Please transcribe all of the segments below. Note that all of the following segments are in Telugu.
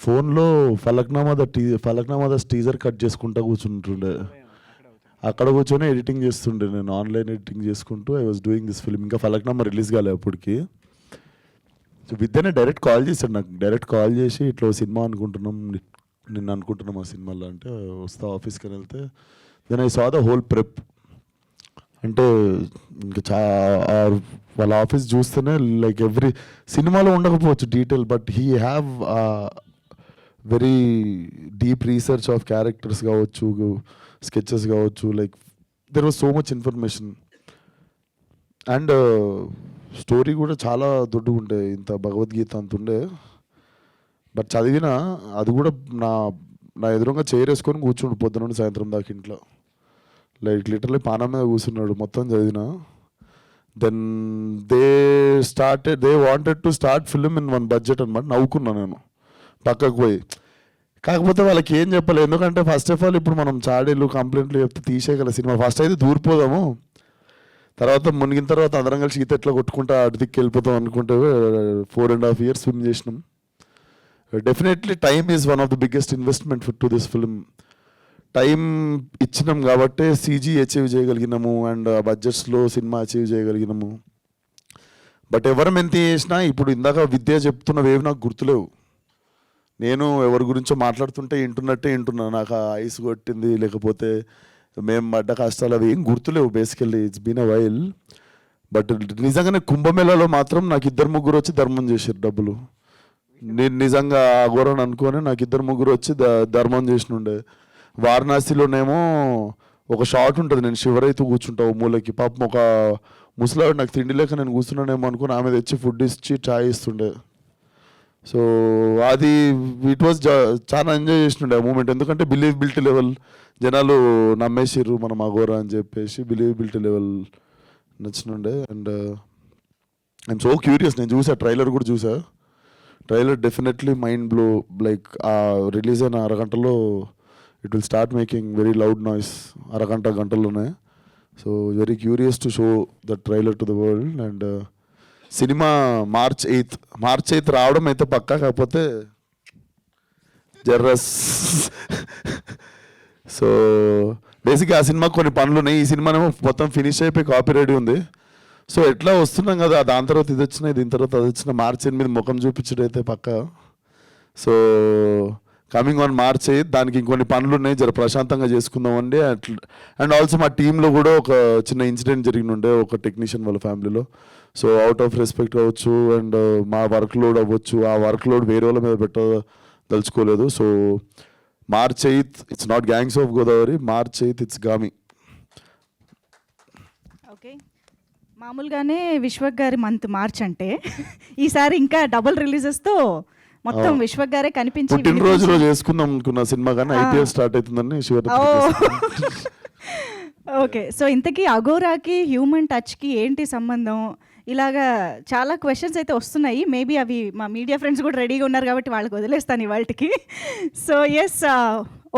ఫోన్లో ఫలక్నామా టీజర్ కట్ చేసుకుంటా కూర్చుంటుండే. అక్కడ కూర్చొని ఎడిటింగ్ చేస్తుండే, నేను ఆన్లైన్ ఎడిటింగ్ చేసుకుంటూ I was doing this film. ఇంకా ఫలక్నామా రిలీజ్ కాలే అప్పటికి. సో విద్యనే డైరెక్ట్ కాల్ చేశాడు నాకు, డైరెక్ట్ కాల్ చేసి ఇట్లా సినిమా అనుకుంటున్నాం, నిన్ను అనుకుంటున్నాం ఆ సినిమాలో అంటే, వస్తా ఆఫీస్కి అని వెళ్తే then I saw the whole prep. అంటే ఇంకా వాళ్ళ ఆఫీస్ చూస్తేనే లైక్ ఎవ్రీ సినిమాలో ఉండకపోవచ్చు detail, but he have very deep research of characters కావచ్చు, స్కెచెస్ కావచ్చు, like there was so much information. And story కూడా చాలా దొడ్డుగా ఉండే, ఇంత భగవద్గీత అంత ఉండే. బట్ చదివిన అది కూడా నా ఎదురుగా చైర్ వేసుకొని కూర్చుండు పొద్దున నుండి సాయంత్రం దాకా ఇంట్లో, లైక్ లిటరలీ పానం మీద కూర్చున్నాడు మొత్తం చదివిన. Then they wanted to start film in one budget అనమాట. నవ్వుకున్నా నేను పక్కకు పోయి. కాకపోతే వాళ్ళకి ఏం చెప్పాలి, ఎందుకంటే ఫస్ట్ ఆఫ్ ఆల్ ఇప్పుడు మనం చాడీలు కంప్లైంట్లు చెప్తే తీసేయగల సినిమా. ఫస్ట్ అయితే దూరిపోదాము, తర్వాత మునిగిన తర్వాత అందరం కలిసి ఈత ఎట్లా కొట్టుకుంటా అటు దిక్కు వెళ్ళిపోతాం అనుకుంటే 4.5 years స్విమ్ చేసినాం. Definitely time is one of the biggest investment to this film. Time ఇచ్చినాం కాబట్టి సీజీ అచీవ్ చేయగలిగినాము, అండ్ ఆ బడ్జెట్స్లో సినిమా అచీవ్ చేయగలిగినాము. బట్ ఎవరం ఎంత చేసినా ఇప్పుడు ఇందాక విద్య చెప్తున్నవేవి నాకు గుర్తులేవు. నేను ఎవరి గురించో మాట్లాడుతుంటే వింటున్నా, నాకు ఆ ఐస్ కొట్టింది లేకపోతే మేము పడ్డ కష్టాలు అవి ఏం గుర్తులేవు basically. It's been a while. But నిజంగానే కుంభమేళాలో మాత్రం నాకు 2-3 వచ్చి ధర్మం చేశారు డబ్బులు. నేను నిజంగా అఘోరని అనుకొని నాకు 2-3 వచ్చి ధర్మం చేసినుండే. వారణాసిలోనేమో ఒక షాట్ ఉంటుంది, నేను శివరైతూ కూర్చుంటావు మూలకి, పాపం ఒక ముసలాడు నాకు తిండి లేక నేను కూర్చున్నానేమో అనుకుని ఆమె తెచ్చి ఫుడ్ ఇచ్చి చాయ్ ఇస్తుండే. సో అది ఇట్ వాజ్ చాలా ఎంజాయ్ చేసినుండే ఆ మూమెంట్. ఎందుకంటే బిలీవబిలిటీ లెవెల్ జనాలు నమ్మేసిర్రు మనం అఘోరా అని చెప్పేసి, బిలీవబిలిటీ లెవెల్ నచ్చినుండే. అండ్ ఐఎమ్ సో క్యూరియస్, నేను చూసా ట్రైలర్ కూడా చూసా. Trailer definitely mind blow, like uh release అయిన అరగంటలో it will start making very loud noise, గంటల్లోనే. So very curious to show the trailer to the world. And cinema March 8th రావడం అయితే పక్కా, కాకపోతే జర్రస్. సో బేసిక్గా ఆ సినిమాకి కొన్ని పనులు ఉన్నాయి. ఈ సినిమానేమో మొత్తం ఫినిష్ అయిపోయి కాపీ రెడీ ఉంది. సో ఎట్లా వస్తున్నాం కదా, దాని తర్వాత ఇది వచ్చినా, దీని తర్వాత అది వచ్చిన, March 8 ముఖం చూపించడం అయితే పక్కా. సో కమింగ్ ఆన్ March 8 దానికి ఇంకొన్ని పనులు ఉన్నాయి, జర ప్రశాంతంగా చేసుకుందామండి. అండ్ ఆల్సో మా టీంలో కూడా ఒక చిన్న ఇన్సిడెంట్ జరిగినుండే ఒక టెక్నీషియన్ వాళ్ళ ఫ్యామిలీలో. సో అవుట్ ఆఫ్ రెస్పెక్ట్ అవ్వచ్చు, అండ్ మా వర్క్ లోడ్ అవ్వచ్చు, ఆ వర్క్ లోడ్ వేరే వాళ్ళ మీద పెట్టదలుచుకోలేదు. So March 8 it's not gangs of Godavari, March 8 it's Gaami. Okay, మామూలుగానే విశ్వక్ గారి మంత్ మార్చ్ అంటే ఈసారి ఇంకా డబుల్ రిలీజెస్తో మొత్తం విశ్వక్ గారే కనిపించి పుట్టినరోజు రోజు చేసుకుందాం అనుకున్న సినిమా కానీ IPL స్టార్ట్ అవుతుందని ఓకే. సో ఇంతకీ అఘోరాకి హ్యూమన్ టచ్కి ఏంటి సంబంధం? ఇలాగా చాలా క్వశ్చన్స్ అయితే వస్తున్నాయి. మేబీ అవి మా మీడియా ఫ్రెండ్స్ కూడా రెడీగా ఉన్నారు కాబట్టి వాళ్ళకి వదిలేస్తాను ఇవాళకి. So yes,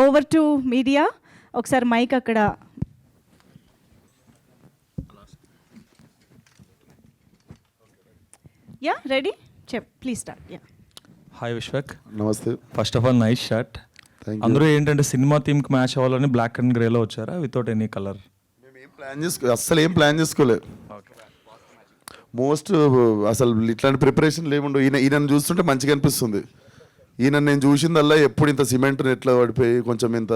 over to media. ఒకసారి మైక్ అక్కడ. Yeah ready, please start. Yeah, hi Vishwak. నమస్తే. First of all nice shirt. అందరూ ఏంటంటే సినిమా థీమ్కి మ్యాచ్ అవ్వాలని బ్లాక్ అండ్ గ్రేలో వచ్చారా, వితౌట్ ఎనీ కలర్? అస్సలు ఏం ప్లాన్ చేసుకోలేదు. మోస్ట్ అసలు ఇట్లాంటి ప్రిపరేషన్ లేముండు. ఈయనను చూస్తుంటే మంచిగా అనిపిస్తుంది. ఈయన నేను చూసిందల్లా ఎప్పుడు ఇంత సిమెంట్ ఎట్లా పడిపోయి కొంచెం ఇంత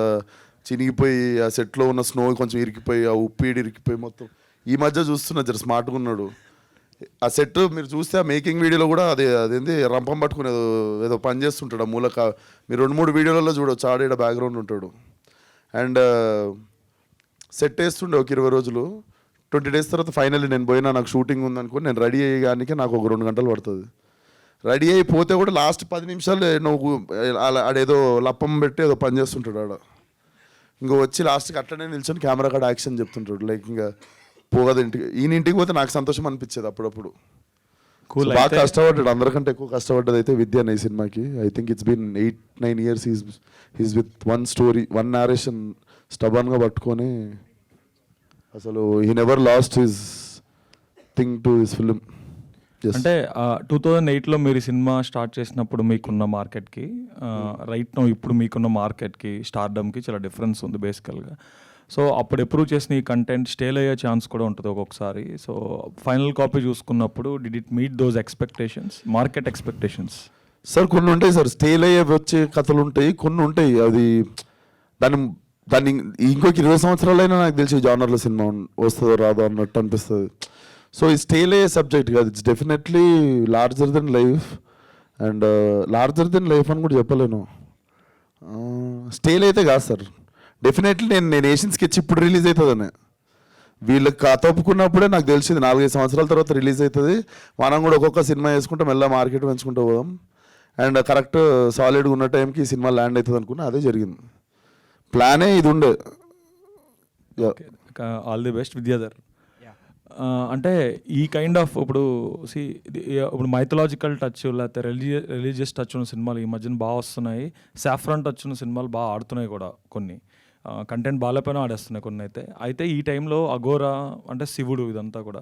చినిగిపోయి, ఆ సెట్లో ఉన్న స్నో కొంచెం ఇరికిపోయి, ఆ ఉప్పీడి ఇరికిపోయి మొత్తం ఈ మధ్య చూస్తున్నా జర స్మార్ట్గా ఉన్నాడు. ఆ సెట్ మీరు చూస్తే ఆ మేకింగ్ వీడియోలో కూడా అదేంది రంపం పట్టుకుని ఏదో పని చేస్తుంటాడు ఆ మూలక. మీరు 2-3 వీడియోలలో చూడవచ్చు, ఆడేడ బ్యాక్గ్రౌండ్ ఉంటాడు. అండ్ సెట్ వేస్తుండే ఒక 20 రోజులు. 20 days తర్వాత ఫైనల్లీ నేను పోయినా, నాకు షూటింగ్ ఉందనుకుని నేను రెడీ అయ్యడానికి నాకు ఒక 2 గంటలు పడుతుంది. రెడీ అయిపోతే కూడా లాస్ట్ 10 నిమిషాలు నువ్వు ఆడేదో లప్పం పెట్టి ఏదో పని చేస్తుంటాడు ఆడ. ఇంకో వచ్చి లాస్ట్కి అట్లనే నిల్చొని కెమెరా కాడ యాక్షన్ చెప్తుంటాడు. లైక్ ఇంకా పోగదు ఇంటికి. ఈయన ఇంటికి పోతే నాకు సంతోషం అనిపించేది అప్పుడప్పుడు. బాగా కష్టపడ్డాడు, అందరికంటే ఎక్కువ కష్టపడ్డది అయితే విద్య ఈ సినిమాకి. I think it's been 8-9 years he's with one story, one narration స్టబన్గా పట్టుకొని అసలు he never lost his thing to his film. Yes. అంటే 2008లో మీరు ఈ సినిమా స్టార్ట్ చేసినప్పుడు మీకున్న మార్కెట్కి రైట్ నో ఇప్పుడు మీకున్న మార్కెట్కి స్టార్డమ్కి చాలా డిఫరెన్స్ ఉంది బేసికల్గా. సో అప్పుడు ఎప్రూవ్ చేసిన ఈ కంటెంట్ స్టేల్ అయ్యే ఛాన్స్ కూడా ఉంటుంది ఒక్కొక్కసారి. సో ఫైనల్ కాపీ చూసుకున్నప్పుడు did it meet those expectations, market expectations? Sir కొన్ని ఉంటాయి సార్, స్టేల్ అయ్యే వచ్చే కథలు ఉంటాయి, కొన్ని ఉంటాయి అది దాన్ని ఇంకొక 20 సంవత్సరాలైనా నాకు తెలిసి జానర్లో సినిమా వస్తుందో రాదో అన్నట్టు అనిపిస్తుంది. సో ఈ స్టేల్ అయ్యే సబ్జెక్ట్ కాదు, it's definitely larger than life. And larger than life అని కూడా చెప్పలేను, స్టేల్ అయితే కాదు సార్. డెఫినెట్లీ నేను ఏషియన్ స్కెచ్ ఇప్పుడు రిలీజ్ అవుతుందని వీళ్ళకి కథ ఒప్పుకున్నప్పుడే నాకు తెలిసింది 4-5 సంవత్సరాల తర్వాత రిలీజ్ అవుతుంది. మనం కూడా ఒక్కొక్క సినిమా వేసుకుంటే మెల్ల మార్కెట్ పెంచుకుంటూ పోదాం. అండ్ కరెక్ట్ సాలిడ్గా ఉన్న టైంకి ఈ సినిమా ల్యాండ్ అవుతుంది అనుకున్నా, అదే జరిగింది. ప్లానే ఇది ఉండే. All the best Vidyadhar. అంటే ఈ కైండ్ ఆఫ్ ఇప్పుడు ఇప్పుడు మైథలాజికల్ టచ్ లేకపోతే రిలీజియస్ టచ్ ఉన్న సినిమాలు ఈ మధ్యన బాగా వస్తున్నాయి. సాఫ్రాన్ టచ్ ఉన్న సినిమాలు బాగా ఆడుతున్నాయి కూడా, కొన్ని కంటెంట్ బాగాలేపోయినా ఆడేస్తున్నాయి కొన్ని. అయితే ఈ టైంలో అఘోరా అంటే శివుడు ఇదంతా కూడా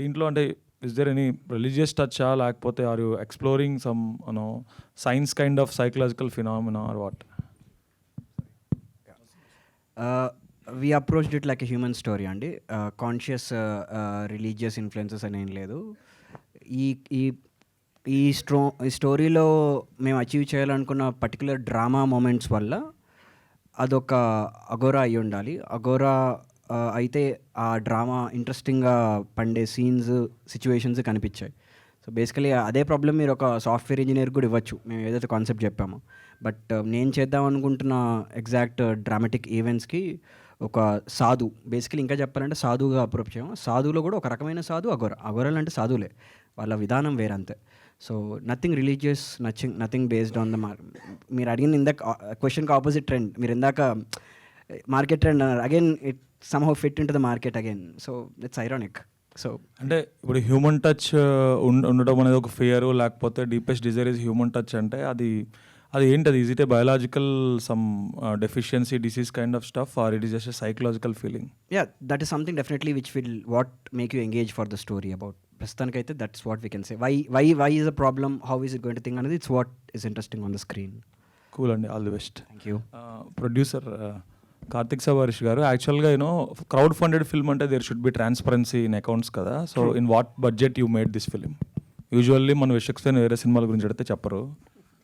దీంట్లో అంటే ఇస్ దేర్ ఎనీ రిలీజియస్ టచ్చా, లేకపోతే are you exploring some science kind of psychological phenomena or what? We approached it like a human story అండి. కాన్షియస్ రిలీజియస్ ఇన్ఫ్లుయెన్సెస్ అనేం లేదు. ఈ స్టోరీలో మేము అచీవ్ చేయాలనుకున్న పర్టికులర్ డ్రామా మూమెంట్స్ వల్ల అదొక అఘోరా అయి ఉండాలి. అఘోరా అయితే ఆ డ్రామా ఇంట్రెస్టింగ్గా పండే సీన్స్, సిచ్యువేషన్స్ కనిపించాయి. సో బేసికలీ అదే ప్రాబ్లం మీరు ఒక సాఫ్ట్వేర్ ఇంజనీర్ కూడా ఇవ్వచ్చు, మేము ఏదైతే కాన్సెప్ట్ చెప్పామో. బట్ నేను చేద్దాం అనుకుంటున్న ఎగ్జాక్ట్ డ్రామాటిక్ ఈవెంట్స్కి ఒక సాధు, బేసికలీ ఇంకా చెప్పాలంటే సాధువుగా అప్రోచ్ చేయం. సాధువులో కూడా ఒక రకమైన సాధు అఘోరాలు అంటే సాధువులే, వాళ్ళ విధానం వేరంతే. So nothing religious, nothing based on the మీరు అడిగిన ఇందాక క్వశ్చన్కి ఆపోజిట్ ట్రెండ్, మీరు ఇందాక market trend again it somehow fit in to the market again. So it's ironic. So అంటే ఇప్పుడు హ్యూమన్ టచ్ ఉండడం అనేది ఒక ఫియర్, లేకపోతే deepest desire is human touch అంటే అది ఏంటి? అది is it a biological some deficiency disease kind of stuff or it is just a psychological feeling? Yeah, that is something definitely which will what make you engage for the story about. ప్రస్తుతానికైతే that's what we can say. Why is a problem, how is it going to think అనేది it's what is interesting on the screen. Cool అండి, all the best. Thank you. Producer Karthik Savarish గారు, యాక్చువల్గా క్రౌడ్ ఫండెడ్ ఫిల్మ్ అంటే there should be transparency in accounts కదా. So in what budget you made this film? Usually మన విశ్వక్సేన్ వేరే సినిమాల గురించి అడిగితే చెప్పరు.